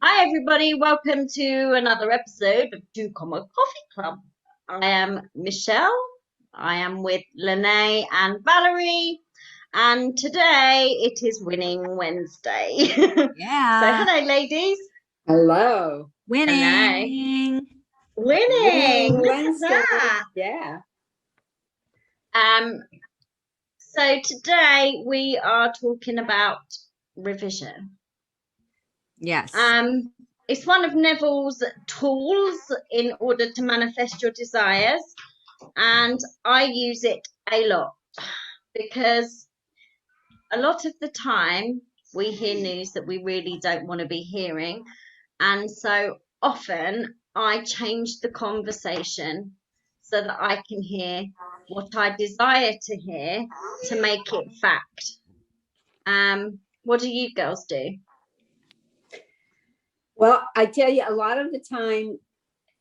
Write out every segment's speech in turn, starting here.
Hi, everybody. Welcome to another episode of Two Comma Coffee Club. I am Michelle. I am with Lene and Valerie. And today it is Winning Wednesday. So, Yeah. hello, ladies. Hello. Hello. Winning. Winning. Winning Look at Wednesday. that. Yeah. Um, so today we are talking about revision. Yes. It's one of Neville's tools in order to manifest your desires, and I use it a lot because a lot of the time we hear news that we really don't want to be hearing, and so often I change the conversation so that I can hear what I desire to hear to make it fact. What do you girls do? Well, I tell you, a lot of the time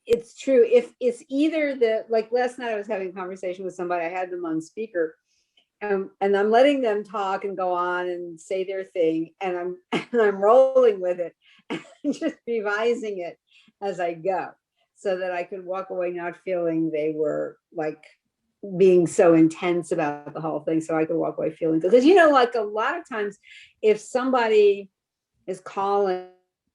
it's true. If it's either like last night I was having a conversation with somebody, I had them on speaker, and I'm letting them talk and go on and say their thing, and I'm rolling with it and just revising it as I go, so that I could walk away not feeling they were like being so intense about the whole thing, so I could walk away feeling, because like a lot of times if somebody is calling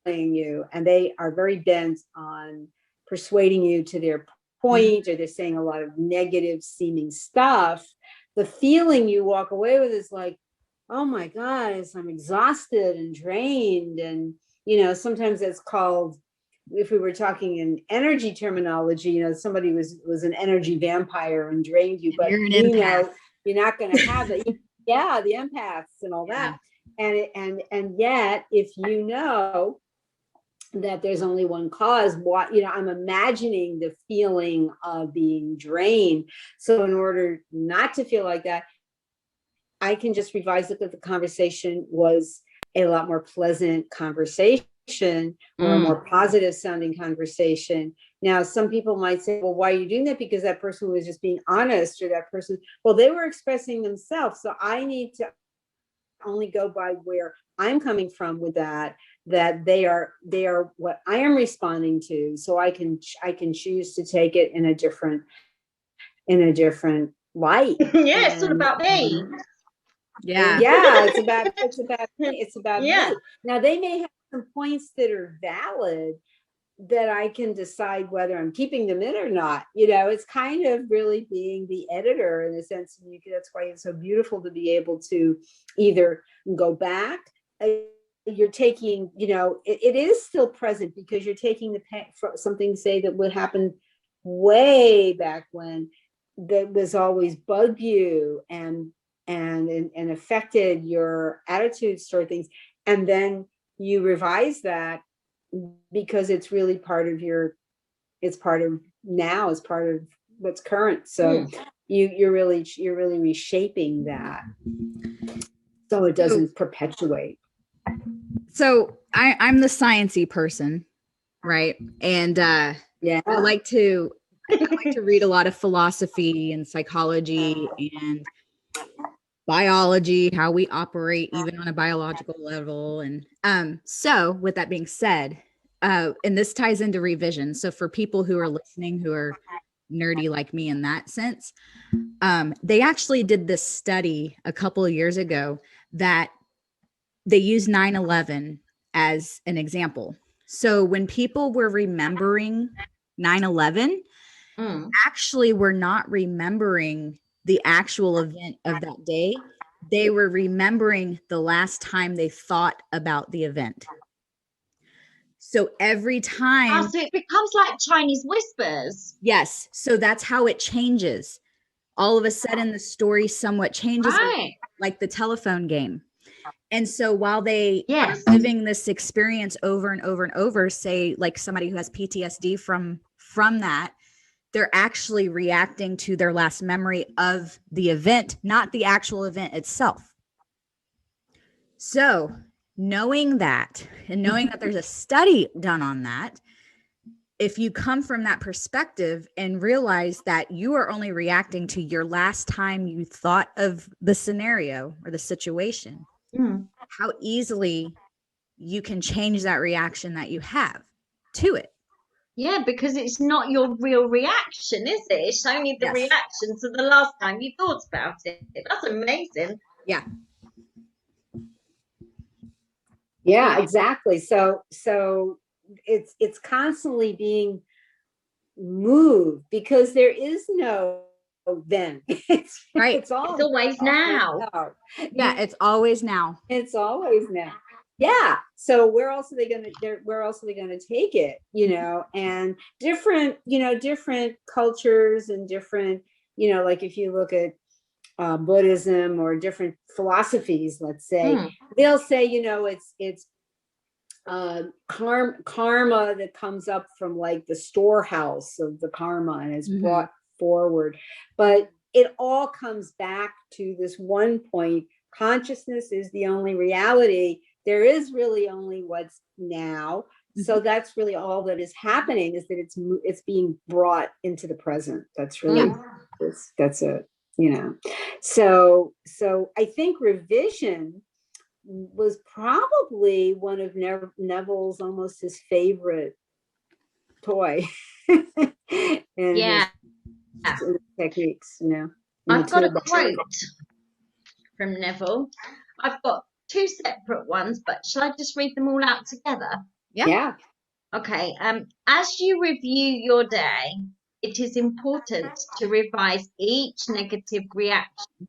you and they are very bent on persuading you to their point, or they're saying a lot of negative seeming stuff, the feeling you walk away with is like, oh my gosh, I'm exhausted and drained. And sometimes it's called, if we were talking in energy terminology, somebody was an energy vampire and drained you, but You're an empath. you're not going to have it. Yeah, the empaths and all that. And yet, if you know that there's only one cause, I'm imagining the feeling of being drained. So in order not to feel like that, I can just revise it, that the conversation was a lot more pleasant conversation, or a more positive sounding conversation. Now, some people might say, well, why are you doing that? Because that person was just being honest, or that person, well, they were expressing themselves. So I need to only go by where I'm coming from with that they are what I am responding to. So I can choose to take it in a different light. Yeah, it's all about me. Yeah. Yeah, it's about Yeah. me. Now they may have some points that are valid, that I can decide whether I'm keeping them in or not. It's kind of really being the editor in a sense. That's why it's so beautiful to be able to either go back. You're taking, it is still present, because you're taking something, say, that would happen way back when, that was always bugged you and affected your attitudes toward things, and then you revise that, because it's really part of it's part of now, it's part of what's current. So you're really reshaping that, so it doesn't perpetuate. So I'm the sciencey person, right? And Yeah. I like to read a lot of philosophy and psychology and biology, how we operate even on a biological level. And so with that being said, and this ties into revision. So for people who are listening who are nerdy like me in that sense, they actually did this study a couple of years ago that they used 9/11 as an example. So when people were remembering 9/11, actually were not remembering the actual event of that day. They were remembering the last time they thought about the event. So every time. So it becomes like Chinese whispers. Yes. So that's how it changes. All of a sudden, the story somewhat changes, Right. like the telephone game. And so while they are Yes. living this experience over and over and over, say like somebody who has PTSD from that, they're actually reacting to their last memory of the event, not the actual event itself. So knowing that, and knowing that there's a study done on that, if you come from that perspective and realize that you are only reacting to your last time you thought of the scenario or the situation, how easily you can change that reaction that you have to it. Yeah, because it's not your real reaction, is it? It's only the Yes. reaction to the last time you thought about it. That's amazing. Yeah. Yeah, exactly. So it's constantly being moved because there is no then. It's Right. It's always now. Yeah, it's always now. It's always now. Yeah. So where else are they gonna take it? And different cultures and different, like if you look at Buddhism or different philosophies, let's say, they'll say, it's karma that comes up from like the storehouse of the karma and is brought forward. But it all comes back to this one point. Consciousness is the only reality. There is really only what's now. So that's really all that is happening, is that it's being brought into the present. That's really, that's it, So I think revision was probably one of Neville's, almost his favorite toy. Yeah. His techniques, I've got a quote from Neville. I've got two separate ones, but shall I just read them all out together? Yeah. Okay. As you review your day, it is important to revise each negative reaction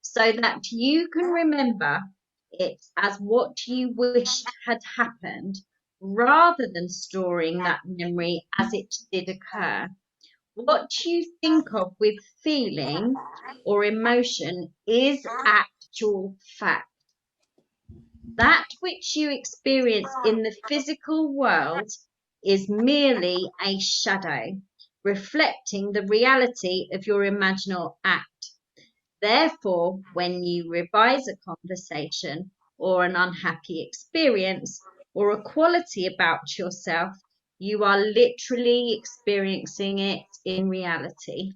so that you can remember it as what you wished had happened, rather than storing that memory as it did occur. What you think of with feeling or emotion is actual fact. That which you experience in the physical world is merely a shadow, reflecting the reality of your imaginal act. Therefore, when you revise a conversation or an unhappy experience or a quality about yourself, you are literally experiencing it in reality.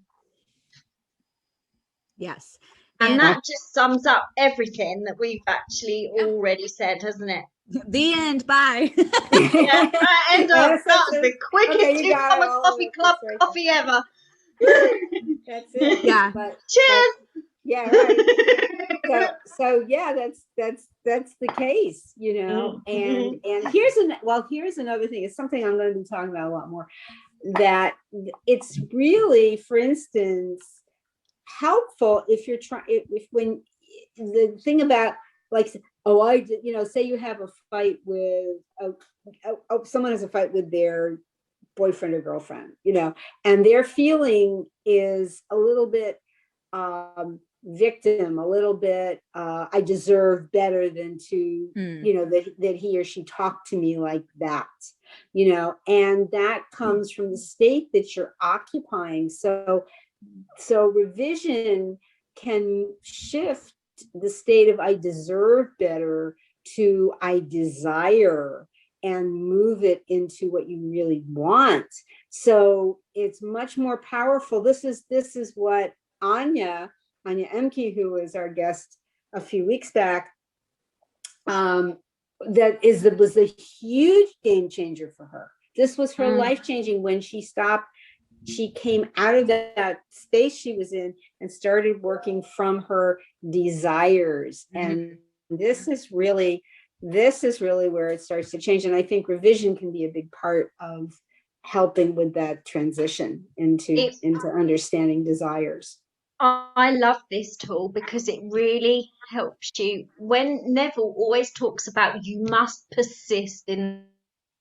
Yes. And that just sums up everything that we've actually already said, hasn't it? The end. Bye. Yeah, end up. That was the quickest Coffee Club coffee ever. That's it. Yeah. Cheers. Yeah, right. So yeah, that's the case, And here's another thing. It's something I'm going to be talking about a lot more. That it's really, for instance, helpful if you're trying. If when the thing about like, say you have a fight with someone has a fight with their boyfriend or girlfriend, and their feeling is a little bit victim, a little bit I deserve better than to that he or she talked to me like that, and that comes from the state that you're occupying. So revision can shift the state of I deserve better to I desire, and move it into what you really want. So it's much more powerful. This is what Anya Emke, who was our guest a few weeks back, was a huge game changer for her. This was her life-changing when she stopped. She came out of that space she was in and started working from her desires. And this is really where it starts to change. And I think revision can be a big part of helping with that transition into understanding desires. I love this tool because it really helps you. When Neville always talks about you must persist in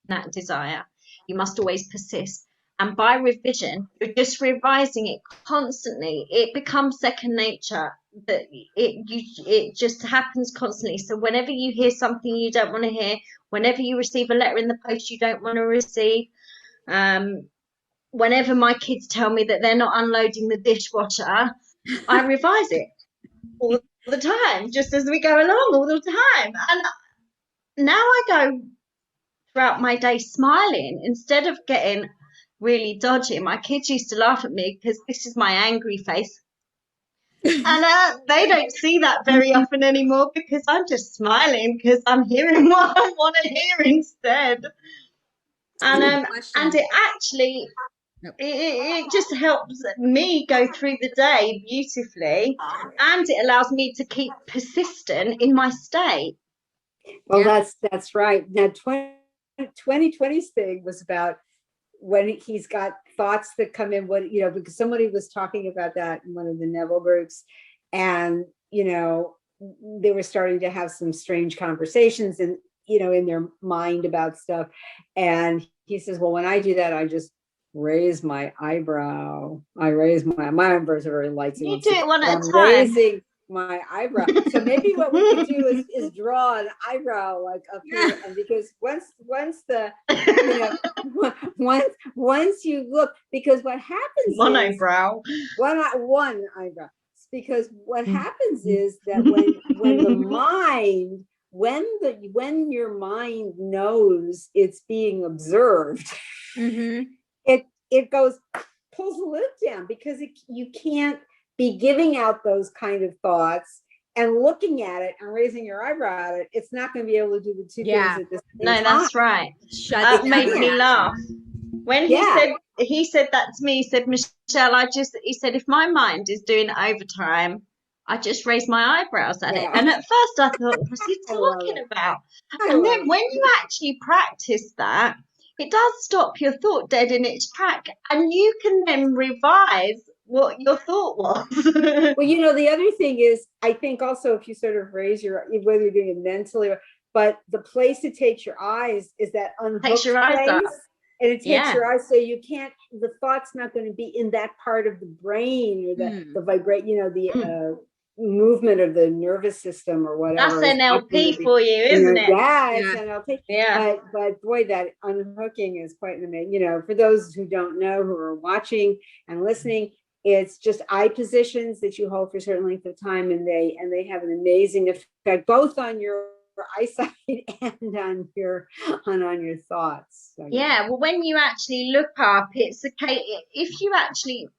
that desire, you must always persist. And by revision, you're just revising it constantly. It becomes second nature. That it just happens constantly. So whenever you hear something you don't want to hear, whenever you receive a letter in the post you don't want to receive, whenever my kids tell me that they're not unloading the dishwasher, I revise it all the time, just as we go along all the time. And now I go throughout my day smiling instead of getting really dodgy. My kids used to laugh at me because this is my angry face. And they don't see that very often anymore because I'm just smiling because I'm hearing what I want to hear instead. And it actually Nope. it just helps me go through the day beautifully, and it allows me to keep persistent in my state. Well, Yeah. that's right. Now, 2020's thing was about when he's got thoughts that come in, what, you know, because somebody was talking about that in one of the Neville groups, and, you know, they were starting to have some strange conversations and, you know, in their mind about stuff. And he says, well, when I do that, I just raise my eyebrow. I raise my eyebrows are very light. So You do it one at a I'm time. raising my eyebrow. So maybe what we could do is draw an eyebrow like up here, and because once the, you know, once you look, because what happens One is eyebrow. one eyebrow, because what happens is that when the mind, when your mind knows it's being observed, it goes, pulls the lid down, because you can't be giving out those kind of thoughts and looking at it and raising your eyebrow at it. It's not going to be able to do the two Yeah. things at the same No, time. that's right. Shut That it made down. me laugh. When Yeah. he said that to me, he said, Michelle, he said, if my mind is doing overtime, I just raise my eyebrows at it. Yeah. And at first I thought, what's he I love talking it. about? I And love then it. when you actually practice that, it does stop your thought dead in its track, and you can then revise what your thought was. Well, you know, the other thing is, I think also if you sort of raise your, whether you're doing it mentally, but the place it takes your eyes is that unhooked Takes your eyes place. up. And it takes Yeah. your eyes, so you can't, the thought's not going to be in that part of the brain, or the vibrate, you know, the movement of the nervous system or whatever. That's is not gonna NLP be, for you, isn't it? Yeah, it's Yeah. NLP. Yeah. But boy, that unhooking is quite an amazing, you know, for those who don't know, who are watching and listening, it's just eye positions that you hold for a certain length of time, and they have an amazing effect both on your eyesight and on your thoughts. So, Yeah, well, when you actually look up, it's okay. If you actually,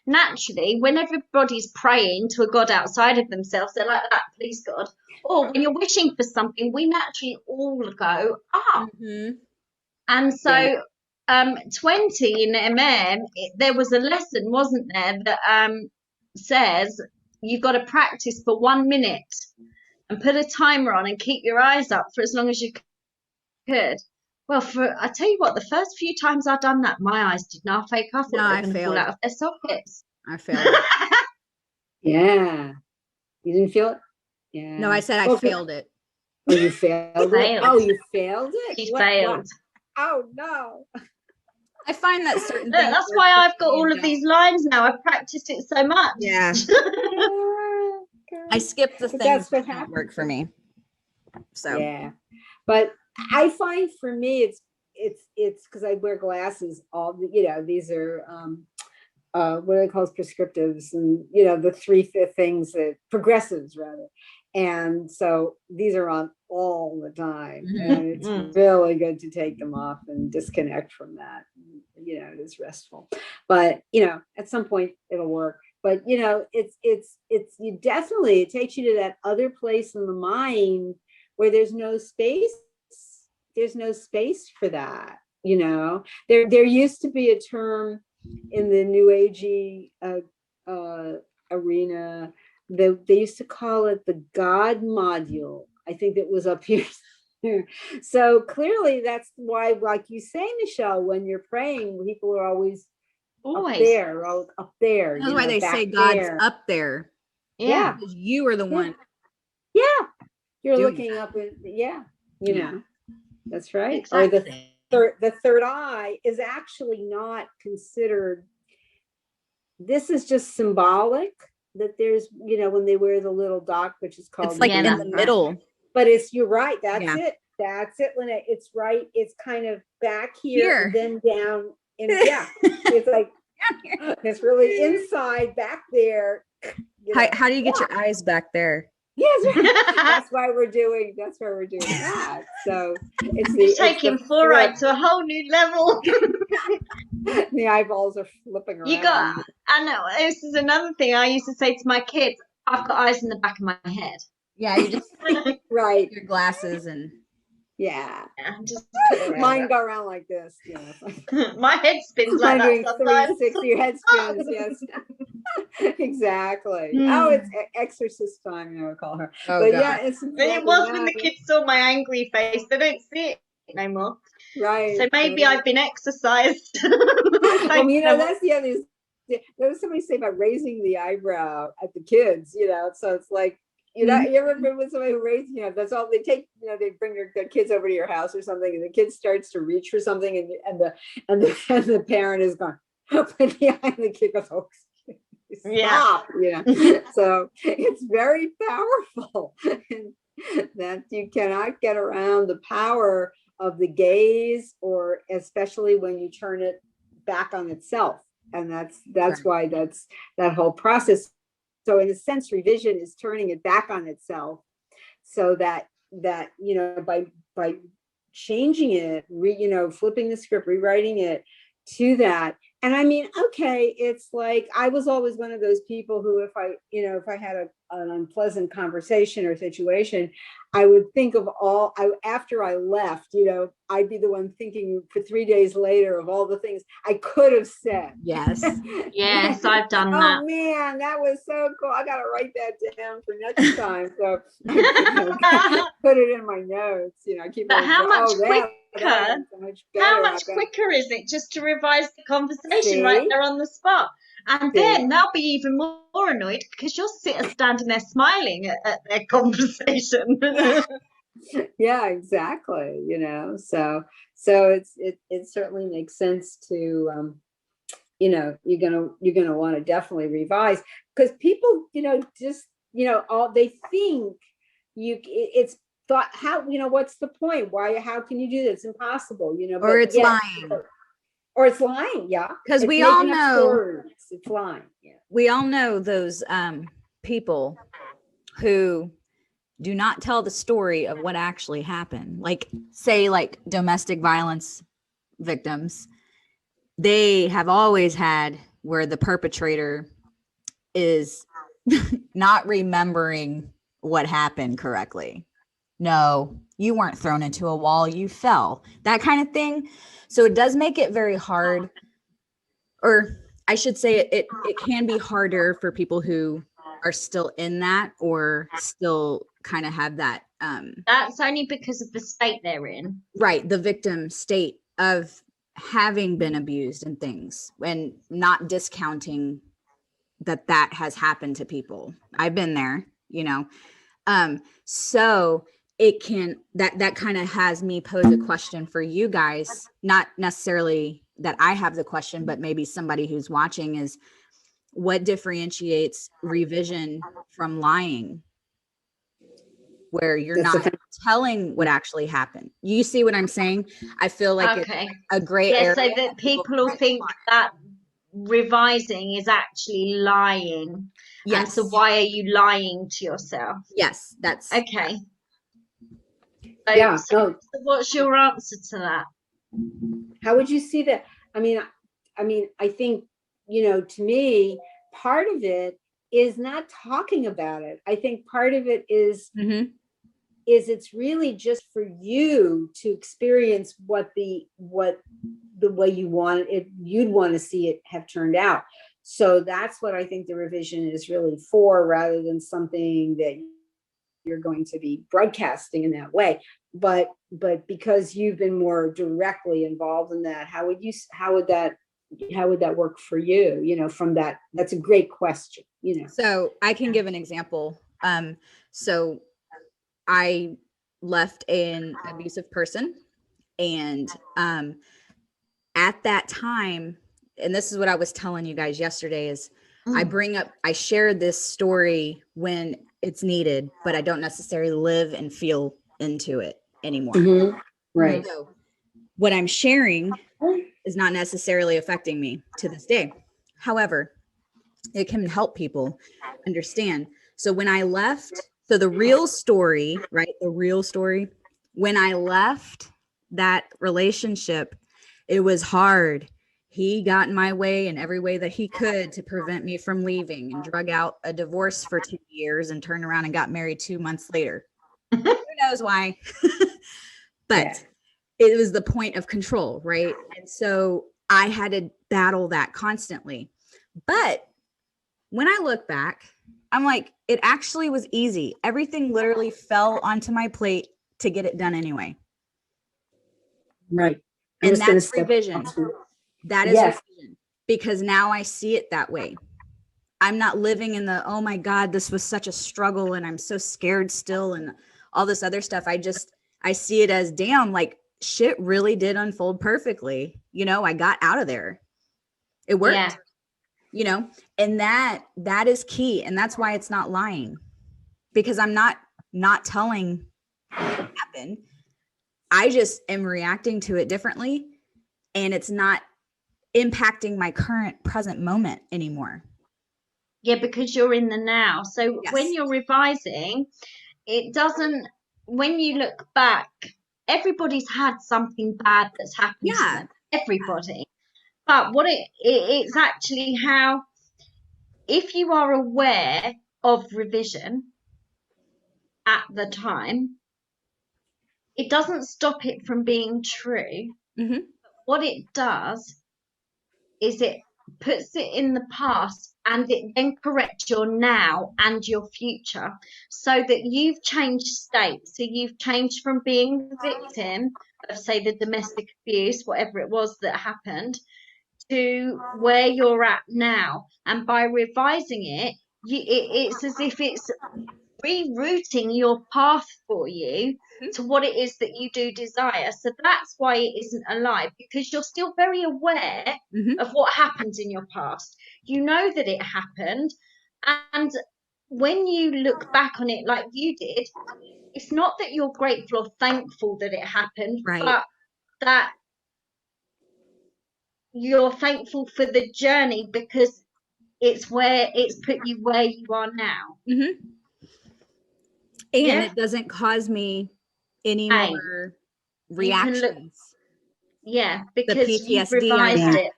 naturally, when everybody's praying to a God outside of themselves, they're like that, please God. Or when you're wishing for something, we naturally all go up. And so, 20 in there was a lesson, wasn't there, that says you've got to practice for 1 minute and put a timer on and keep your eyes up for as long as you could. Well, I tell you what, the first few times I've done that, my eyes did not fake. I thought they were going to fall out of their sockets. I failed it. yeah, you didn't feel it. Yeah. No, I said I failed it. Oh, you failed it. Oh, you failed it. She failed. Oh no. I find that certain Look, things. that's why I've got all of these lines now. I've practiced it so much. Yeah. I skipped the things That's what that don't happened. work for me. So Yeah, but I find for me it's because I wear glasses. All the, you know, these are what are they called, prescriptives, and you know, the 3/5 things that progressives rather. And so these are on all the time, and it's really good to take them off and disconnect from that. You know, it is restful, but you know, at some point it'll work. But you know, it's you definitely, it takes you to that other place in the mind where there's no space. There's no space for that. You know, there used to be a term in the New Agey arena. They used to call it the God module. I think that was up here. So clearly that's why, like you say, Michelle, when you're praying, people are always up there. That's why they say God's up there. Yeah. Because you are the one. Yeah. You're looking up at, you know, that's right. Exactly. Or the third eye is actually not considered. This is just symbolic. That there's, you know, when they wear the little dot, which is called, it's like in the middle. But it's, you're right. That's it. That's it. When it's right, it's kind of back here. And then down. And it's like, it's really inside back there. How do you get your eyes back there? Yes, that's why we're doing that. So it's You're taking fluoride to a whole new level. the eyeballs are flipping around. You got, I know, this is another thing I used to say to my kids, I've got eyes in the back of my head. Yeah, you just right. your glasses and yeah. Just mine go around like this. My head spins like that sometimes. 360, your head spins, yes. Exactly. Oh, it's exorcist time, I would call her. Oh, but God. yeah, it's It was when the kids saw my angry face. They don't see it no more. Right. So maybe I've been exercised. Well, that's the other. There was somebody say about raising the eyebrow at the kids, so it's like, you ever been with somebody who raised, that's all they take, they bring their kids over to your house or something, and the kid starts to reach for something, and the parent is gone, but the kid goes, oh, stop, so it's very powerful that you cannot get around the power of the gaze, or especially when you turn it back on itself. And that's right. Why that's that whole process. So in a sense, revision is turning it back on itself, so that by changing it, flipping the script, rewriting it to that. And I mean, okay, it's like, I was always one of those people who, if I had an unpleasant conversation or situation, I would think of after I left, I'd be the one thinking for 3 days later of all the things I could have said. Yes. Yes, I've done that. Oh man, that was so cool. I got to write that down for next time. So put it in my notes, I keep. But how much quicker? How much quicker is it just to revise the conversation See? right there on the spot? And then they'll be even more annoyed because you're standing there smiling at their conversation. Yeah, exactly. So it certainly makes sense to you're gonna want to definitely revise, because people just all they think it's thought, how what's the point, how can you do this, it's impossible, or it's lying. Or it's lying, yeah. Because we all know it's lying. Yeah. We all know those people who do not tell the story of what actually happened. Like, say, like domestic violence victims, they have always had where the perpetrator is not remembering what happened correctly. No, you weren't thrown into a wall, you fell. That kind of thing. So it does make it very hard, or I should say it can be harder for people who are still in that, or still kind of have that. That's only because of the state they're in. Right. The victim state of having been abused and things, and not discounting that has happened to people. I've been there, so it can, that kind of has me pose a question for you guys, not necessarily that I have the question, but maybe somebody who's watching, is what differentiates revision from lying, where you're not telling what actually happened. You see what I'm saying? I feel like it's a gray area. So that people will think that revising is actually lying. Yes. And so why are you lying to yourself? Yes, that's okay. So what's your answer to that? How would you see that? I mean, I think, to me, part of it is not talking about it. I think part of it is, is it's really just for you to experience what the way you want it, you'd want to see it have turned out. So that's what I think the revision is really for, rather than something that you're going to be broadcasting in that way. But because you've been more directly involved in that, how would that work for you? From that, that's a great question. So I can give an example. So I left an abusive person, and at that time, and this is what I was telling you guys yesterday, is I share this story when it's needed, but I don't necessarily live and feel into it anymore. Right. So what I'm sharing is not necessarily affecting me to this day. However, it can help people understand. So when I left So the real story, right? The real story, when I left that relationship, it was hard. He got in my way in every way that he could to prevent me from leaving, and drug out a divorce for 2 years and turned around and got married 2 months later. Who knows why? But it was the point of control, right? And so I had to battle that constantly. But when I look back, I'm like, it actually was easy. Everything literally fell onto my plate to get it done anyway. Right. And that's revision. That is Yes. revision, because now I see it that way. I'm not living in the, oh my God, this was such a struggle and I'm so scared still and all this other stuff. I see it as, damn, like shit really did unfold perfectly. You know, I got out of there. It worked. Yeah. You know, and that is key. And that's why it's not lying, because I'm not telling what happened. I just am reacting to it differently, and it's not impacting my current present moment anymore. Yeah, because you're in the now. So Yes. when you're revising, it doesn't, when you look back, everybody's had something bad that's happened to them. Everybody. But what it's actually how, if you are aware of revision at the time, it doesn't stop it from being true. Mm-hmm. What it does is it puts it in the past, and it then corrects your now and your future, so that you've changed state. So you've changed from being the victim of, say, the domestic abuse, whatever it was that happened, to where you're at now. And by revising it, it's as if it's rerouting your path for you to what it is that you do desire. So that's why it isn't a lie, because you're still very aware of what happened in your past. You know that it happened. And when you look back on it like you did, it's not that you're grateful or thankful that it happened, Right. but that you're thankful for the journey, because it's where it's put you where you are now. Mm-hmm. And it doesn't cause me any more reactions. Because the you've PTSD, revised it.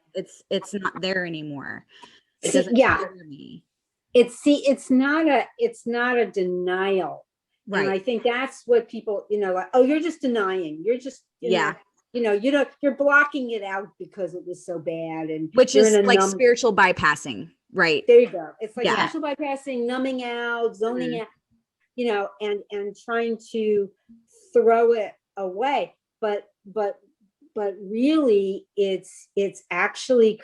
It's not there anymore. It See, doesn't trigger me. It's not a denial. Right. And I think that's what people, like, oh, you're just denying. You're just, you're blocking it out because it was so bad. And which is like spiritual bypassing. Right. There you go. It's like spiritual bypassing, numbing out, zoning out, and trying to throw it away. But really it's actually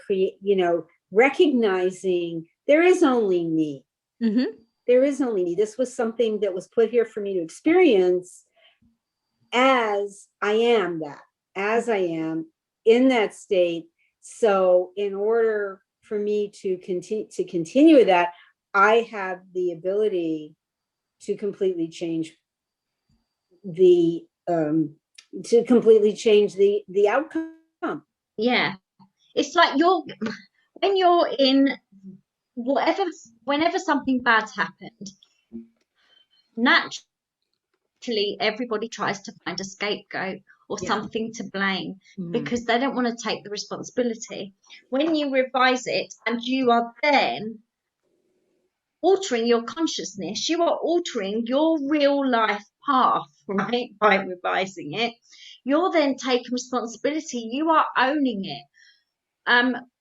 recognizing there is only me. Mm-hmm. There is only me. This was something that was put here for me to experience as I am in that state. So in order for me to continue that, I have the ability to completely change the outcome. Yeah. It's like when you're in whenever something bad's happened, naturally everybody tries to find a scapegoat or something to blame, because they don't want to take the responsibility. When you revise it, and you are then altering your consciousness, you are altering your real life path, right? By revising it, you're then taking responsibility. You are owning it.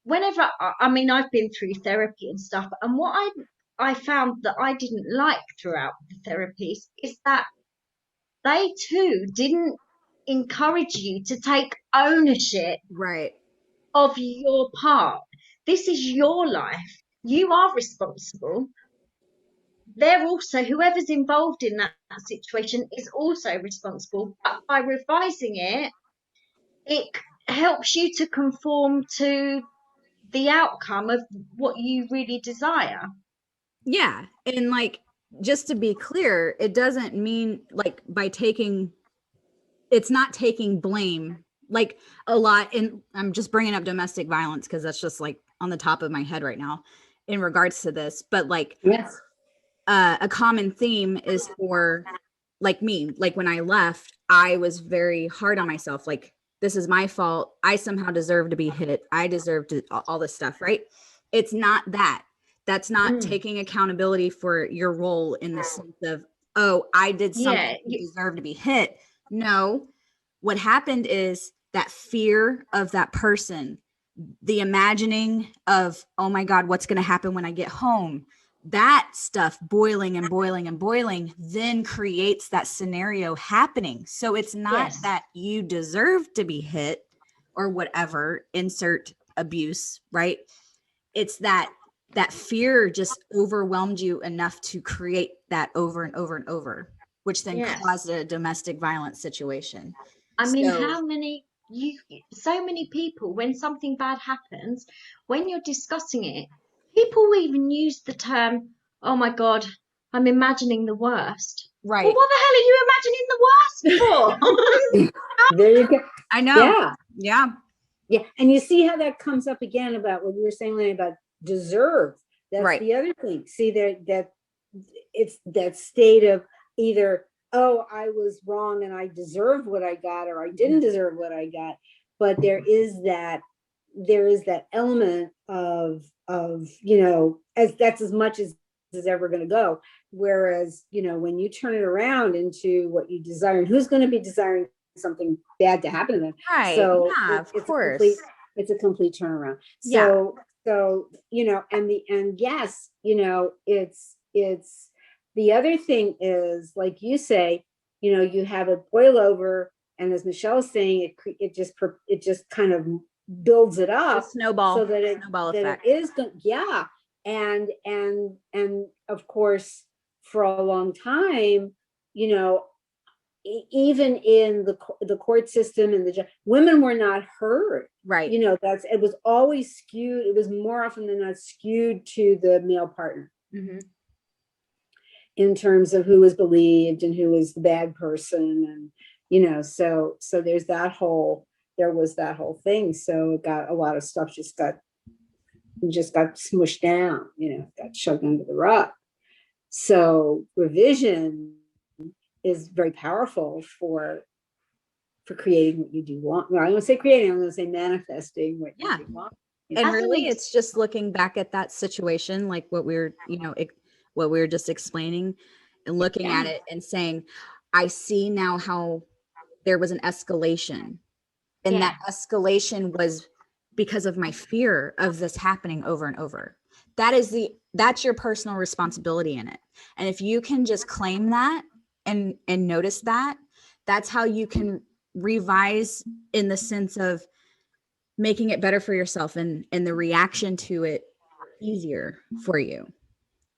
Whenever, I've been through therapy and stuff, and what I found that I didn't like throughout the therapies is that they too didn't encourage you to take ownership of your part. This is your life. You are responsible. They're also, whoever's involved in that situation is also responsible. But by revising it, it helps you to conform to the outcome of what you really desire. Yeah. And like, just to be clear, it doesn't mean like it's not taking blame like a lot. And I'm just bringing up domestic violence because that's just like on the top of my head right now in regards to this. But like, a common theme is for like me, like when I left, I was very hard on myself. Like, this is my fault. I somehow deserve to be hit. I deserve to all this stuff, right? It's not that. That's not taking accountability for your role in the sense of, oh, I did something to deserve to be hit. No, what happened is that fear of that person, the imagining of, oh my God, what's going to happen when I get home? That stuff boiling and boiling and boiling then creates that scenario happening. So it's not that you deserve to be hit or whatever, insert abuse, right? It's that fear just overwhelmed you enough to create that over and over and over, which then caused a domestic violence situation. I mean, so many people, when something bad happens, when you're discussing it, people will even use the term, oh my God, I'm imagining the worst. Right. Well, what the hell are you imagining the worst for? There you go. I know. Yeah. And you see how that comes up again about what you were saying, Lenny, about deserve. That's the other thing. See, that it's that state of either, oh, I was wrong and I deserved what I got, or I didn't deserve what I got. But there is that element of that's as much as is ever going to go. Whereas, when you turn it around into what you desire, and who's going to be desiring something bad to happen to them? Right. So of course. It's a complete turnaround. Yeah. So, it's the other thing is, like you say, you have it boil over, and as Michelle is saying, it just kind of builds it up, snowball, so that it is good. Yeah. And of course, for a long time, even in the court system and women were not heard. Right. It was always skewed. It was more often than not skewed to the male partner. Mm-hmm. In terms of who was believed and who was the bad person. And, so there was that whole thing. So it got a lot of stuff just got smushed down, got shoved under the rug. So revision is very powerful for creating what you do want. Well, I'm going to say creating, I'm going to say manifesting what you do want. And really, it's just looking back at that situation, like what we were just explaining, and looking at it and saying, I see now how there was an escalation, and that escalation was because of my fear of this happening over and over. That's your personal responsibility in it. And if you can just claim that and notice that, that's how you can revise in the sense of making it better for yourself and the reaction to it easier for you,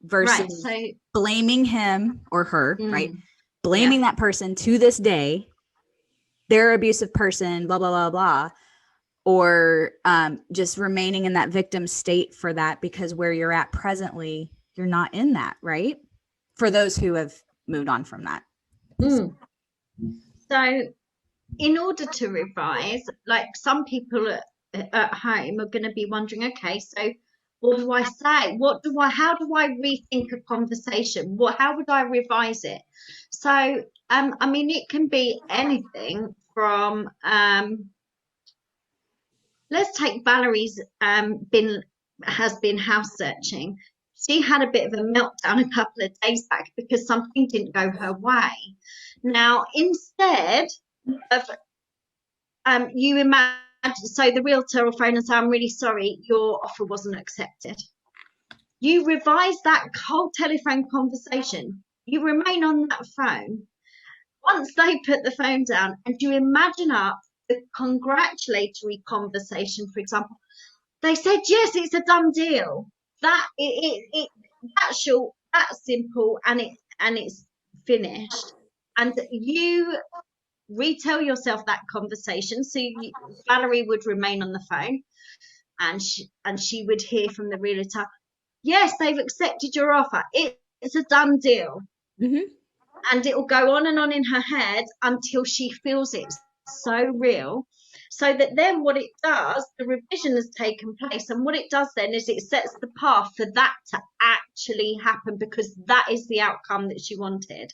versus blaming him or her, right? Blaming that person to this day, they're an abusive person, blah, blah, blah, blah. Or just remaining in that victim state for that, because where you're at presently, you're not in that, right? For those who have moved on from that. So in order to revise, like some people at home are going to be wondering, okay, so what do I say? How do I rethink a conversation? How would I revise it? So, I mean, it can be anything from, let's take Valerie's has been house searching. She had a bit of a meltdown a couple of days back because something didn't go her way. Now, instead of you imagine, so the realtor will phone and say, I'm really sorry, your offer wasn't accepted. You revise that whole telephone conversation. You remain on that phone. Once they put the phone down, and you imagine up the congratulatory conversation, for example, they said, yes, it's a done deal. That's short, that's simple, and it's finished. And you retell yourself that conversation. So Valerie would remain on the phone, and she would hear from the realtor, yes, they've accepted your offer. It's a done deal. Mm-hmm. And it will go on and on in her head until she feels it's so real So that then what it does, the revision has taken place, and what it does then is it sets the path for that to actually happen, because that is the outcome that she wanted.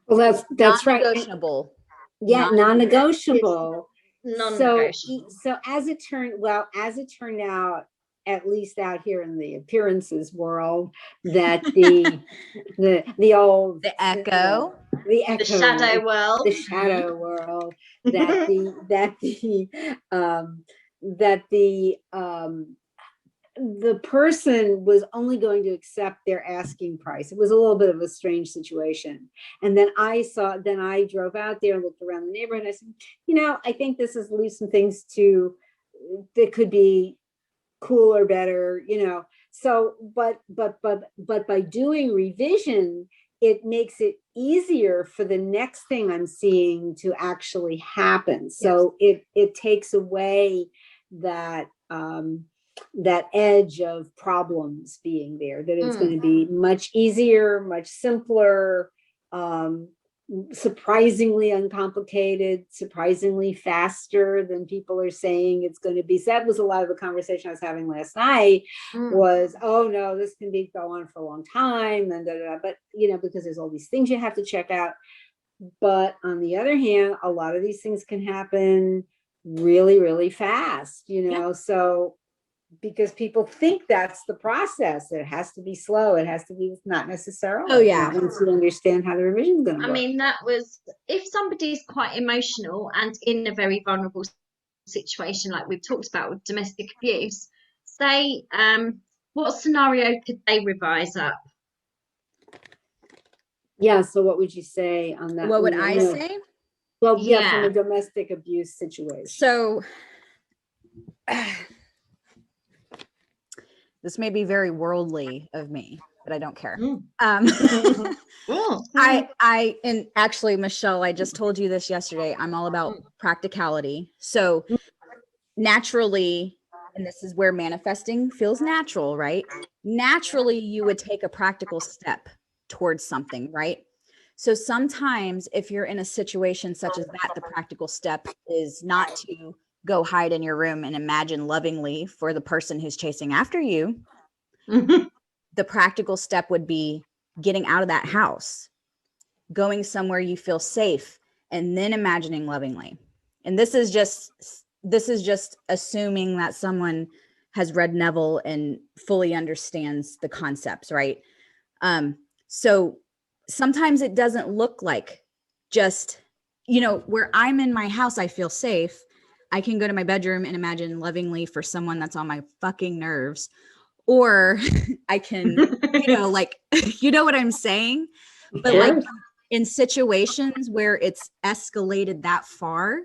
Well, that's right. Non-negotiable. Yeah, non-negotiable. Non-negotiable. So as it turned out, at least out here in the appearances world, that the old The echo, the shadow world, the person was only going to accept their asking price. It was a little bit of a strange situation. And then I drove out there and looked around the neighborhood, and I said, I think this is leave some things that could be cool or better, So, but by doing revision, it makes it easier for the next thing I'm seeing to actually happen. So it takes away that that edge of problems being there, that it's going to be much easier, much simpler, surprisingly uncomplicated, surprisingly faster than people are saying it's going to be. So that was a lot of the conversation I was having last night was, oh no, this can go on for a long time, and but because there's all these things you have to check out. But on the other hand, a lot of these things can happen really, really fast, so because people think that's the process. It has to be slow. It has to be not necessarily. Oh, yeah. Once you understand how the revision is going to work. I mean, that was, if somebody's quite emotional and in a very vulnerable situation, like we've talked about with domestic abuse, say, what scenario could they revise up? Yeah. So what would you say on that? What would I say? Well, yeah, from a domestic abuse situation. So this may be very worldly of me, but I don't care. And actually, Michelle, I just told you this yesterday. I'm all about practicality. So naturally, and this is where manifesting feels natural, right? Naturally, you would take a practical step towards something, right? So sometimes if you're in a situation such as that, the practical step is not to go hide in your room and imagine lovingly for the person who's chasing after you. The practical step would be getting out of that house, going somewhere you feel safe, and then imagining lovingly. And this is just assuming that someone has read Neville and fully understands the concepts, right? So sometimes it doesn't look like just, where I'm in my house, I feel safe. I can go to my bedroom and imagine lovingly for someone that's on my fucking nerves. Or I can, you know what I'm saying? But like in situations where it's escalated that far,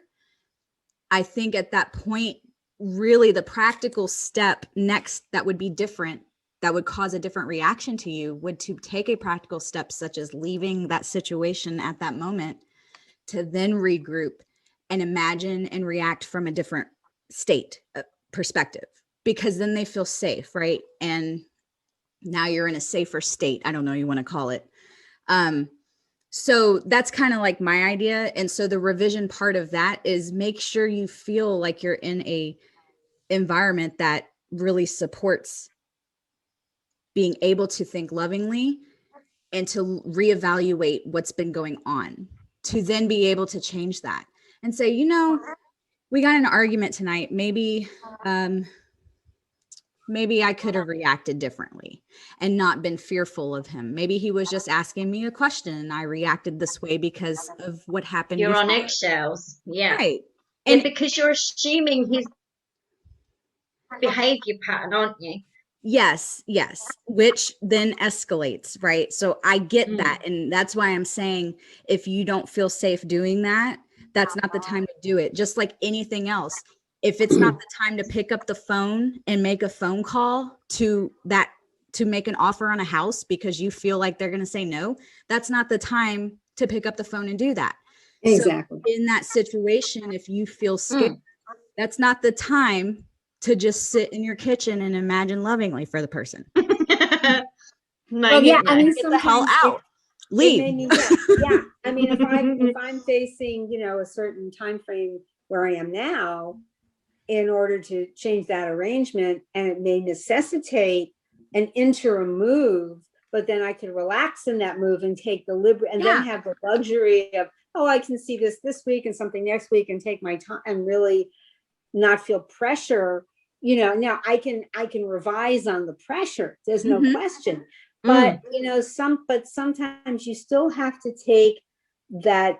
I think at that point, really the practical step next that would be different, that would cause a different reaction to you, would to take a practical step such as leaving that situation at that moment to then regroup and imagine and react from a different state perspective, because then they feel safe, right? And now you're in a safer state. I don't know, you want to call it. So that's kind of like my idea. And so the revision part of that is make sure you feel like you're in a environment that really supports being able to think lovingly and to reevaluate what's been going on, to then be able to change that and say, we got in an argument tonight. Maybe I could have reacted differently and not been fearful of him. Maybe he was just asking me a question and I reacted this way because of what happened. You're on eggshells. Yeah. Right. And because you're assuming his behavior pattern, aren't you? Yes. Which then escalates, right? So I get that. And that's why I'm saying, if you don't feel safe doing that, that's not the time to do it. Just like anything else. If it's not the time to pick up the phone and make a phone call to make an offer on a house because you feel like they're going to say no, that's not the time to pick up the phone and do that. Exactly. So in that situation, if you feel scared, that's not the time to just sit in your kitchen and imagine lovingly for the person. I mean, get the hell out. Leave. Yeah. I mean, if I'm facing, a certain time frame where I am now in order to change that arrangement. And it may necessitate an interim move, but then I can relax in that move and take the and then have the luxury of, oh, I can see this week and something next week and take my time and really not feel pressure. Now I can revise on the pressure. There's no question. But, sometimes you still have to take that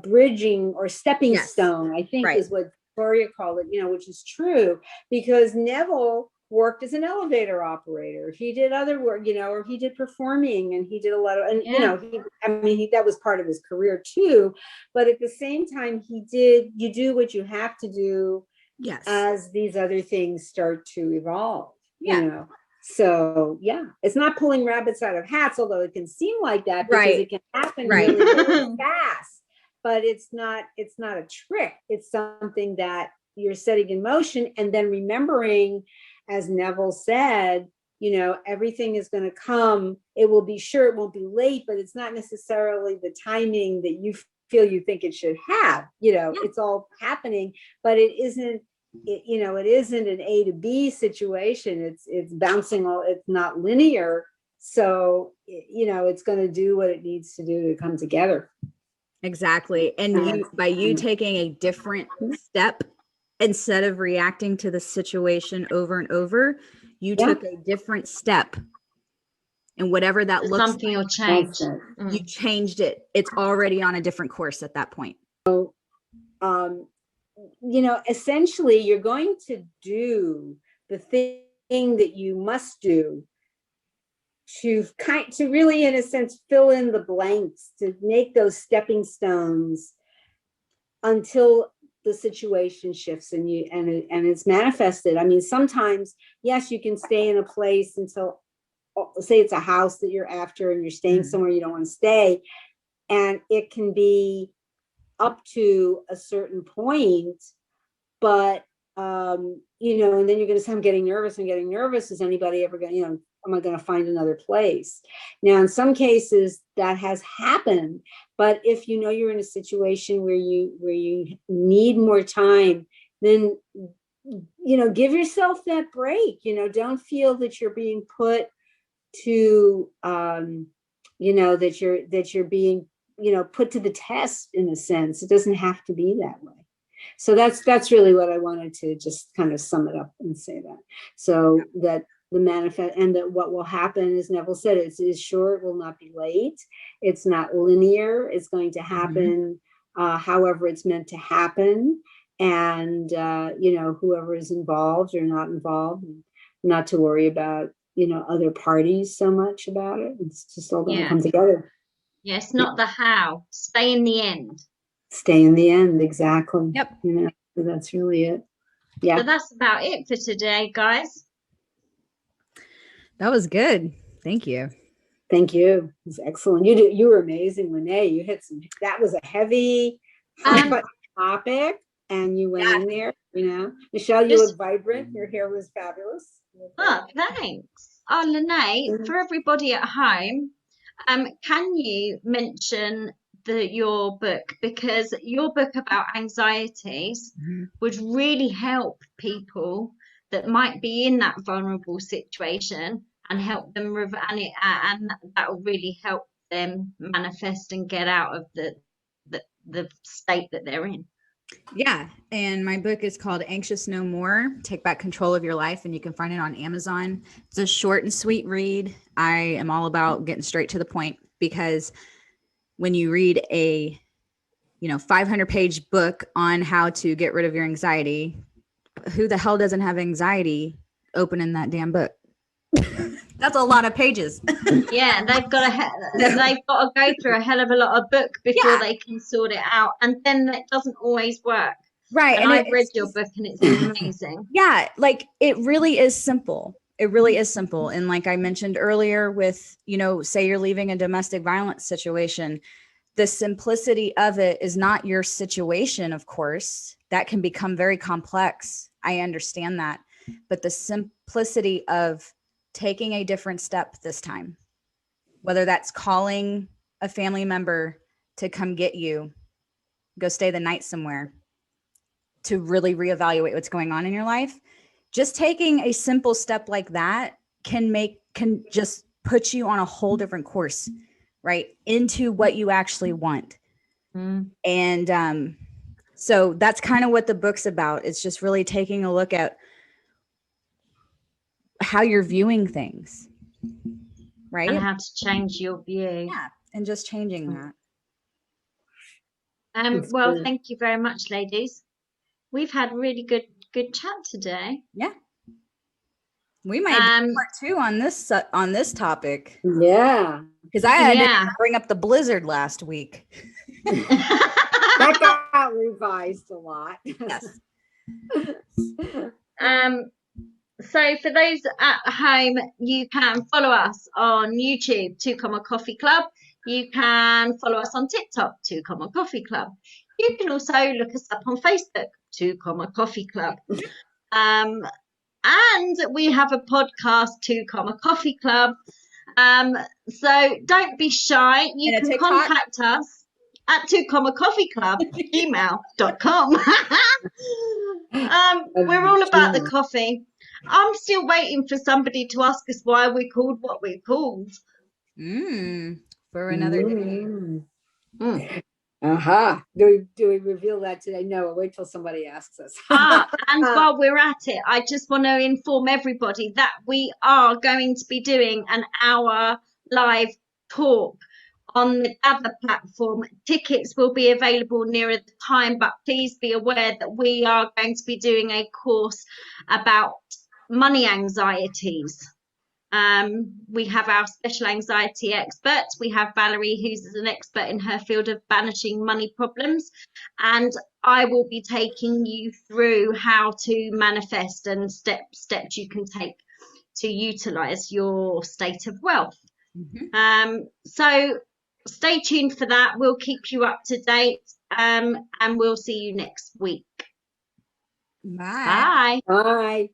bridging or stepping stone, I think is what Victoria called it, which is true, because Neville worked as an elevator operator. He did other work, or he did performing, and he did a lot of, and that was part of his career too. But at the same time, you do what you have to do as these other things start to evolve, So it's not pulling rabbits out of hats, although it can seem like that because it can happen really, really fast. But it's not a trick. It's something that you're setting in motion, and then remembering, as Neville said, everything is going to come. It will be sure, it won't be late, but it's not necessarily the timing that you feel you think it should have. It's all happening, but it isn't. It isn't an A to B situation. It's bouncing all. It's not linear. So it's going to do what it needs to do to come together. Exactly. And by you taking a different step, instead of reacting to the situation over and over, you took a different step. And whatever that looks something will change. You changed it. It's already on a different course at that point. So, essentially you're going to do the thing that you must do to really, in a sense, fill in the blanks, to make those stepping stones until the situation shifts and it's manifested. I mean, sometimes, yes, you can stay in a place until, say it's a house that you're after and you're staying somewhere you don't want to stay. And it can be up to a certain point, but, and then you're going to say, I'm getting nervous. Is anybody ever going to, am I going to find another place? Now, in some cases that has happened, but if you're in a situation where you need more time, then, give yourself that break. Don't feel that you're being put to, that you're being, put to the test in a sense. It doesn't have to be that way. So that's really what I wanted to just kind of sum it up and say that. So that the manifest, and that what will happen, as Neville said, is sure, it will not be late. It's not linear. It's going to happen however it's meant to happen. And, whoever is involved or not involved, not to worry about, other parties so much about it. It's just all going to come together. Yes, not the how. Stay in the end. Stay in the end, exactly. Yep. So that's really it. Yeah. So that's about it for today, guys. That was good. Thank you. Thank you. It was excellent. You were amazing, Renee. You hit that was a heavy topic, and you went in there, Michelle, you look vibrant. Your hair was fabulous. Oh, thanks. Oh, Lene, for everybody at home, can you mention your book? Because your book about anxieties would really help people that might be in that vulnerable situation, and help them and that will really help them manifest and get out of the state that they're in. Yeah. And my book is called Anxious No More, Take Back Control of Your Life. And you can find it on Amazon. It's a short and sweet read. I am all about getting straight to the point, because when you read a 500-page book on how to get rid of your anxiety, who the hell doesn't have anxiety opening that damn book? That's a lot of pages. Yeah, they've got to go through a hell of a lot of book before they can sort it out, and then it doesn't always work. Right. And I've read your book, and it's amazing. Yeah, like it really is simple. It really is simple. And like I mentioned earlier with, say you're leaving a domestic violence situation, the simplicity of it is not your situation, of course. That can become very complex. I understand that. But the simplicity of taking a different step this time, whether that's calling a family member to come get you, go stay the night somewhere, to really reevaluate what's going on in your life, just taking a simple step like that can just put you on a whole different course, right, into what you actually want. And so that's kind of what the book's about. It's just really taking a look at how you're viewing things, right? And how to change your view. Yeah, and just changing that. Well, good. thank you very much, ladies. We've had really good chat today. Yeah. We might do part 2 on this topic. Yeah. Because I had to bring up the blizzard last week. That got revised a lot. Yes. So for those at home, you can follow us on YouTube, 2 Coffee Club. You can follow us on TikTok, 2 Coffee Club. You can also look us up on Facebook, 2 Coffee Club. And we have a podcast, 2 Coffee Club. So don't be shy. You can contact us at 2 Coffee Club, gmail.com. We're all about the coffee. I'm still waiting for somebody to ask us why we're called what we're called. For another day. Uh-huh. Do we reveal that today? No, wait till somebody asks us. And while we're at it, I just want to inform everybody that we are going to be doing an hour live talk on the Gather platform. Tickets will be available nearer the time, but please be aware that we are going to be doing a course about money anxieties. We have our special anxiety expert. We have Valerie, who's an expert in her field of banishing money problems, and I will be taking you through how to manifest and steps you can take to utilize your state of wealth. So stay tuned for that. We'll keep you up to date, and we'll see you next week. Bye. Bye.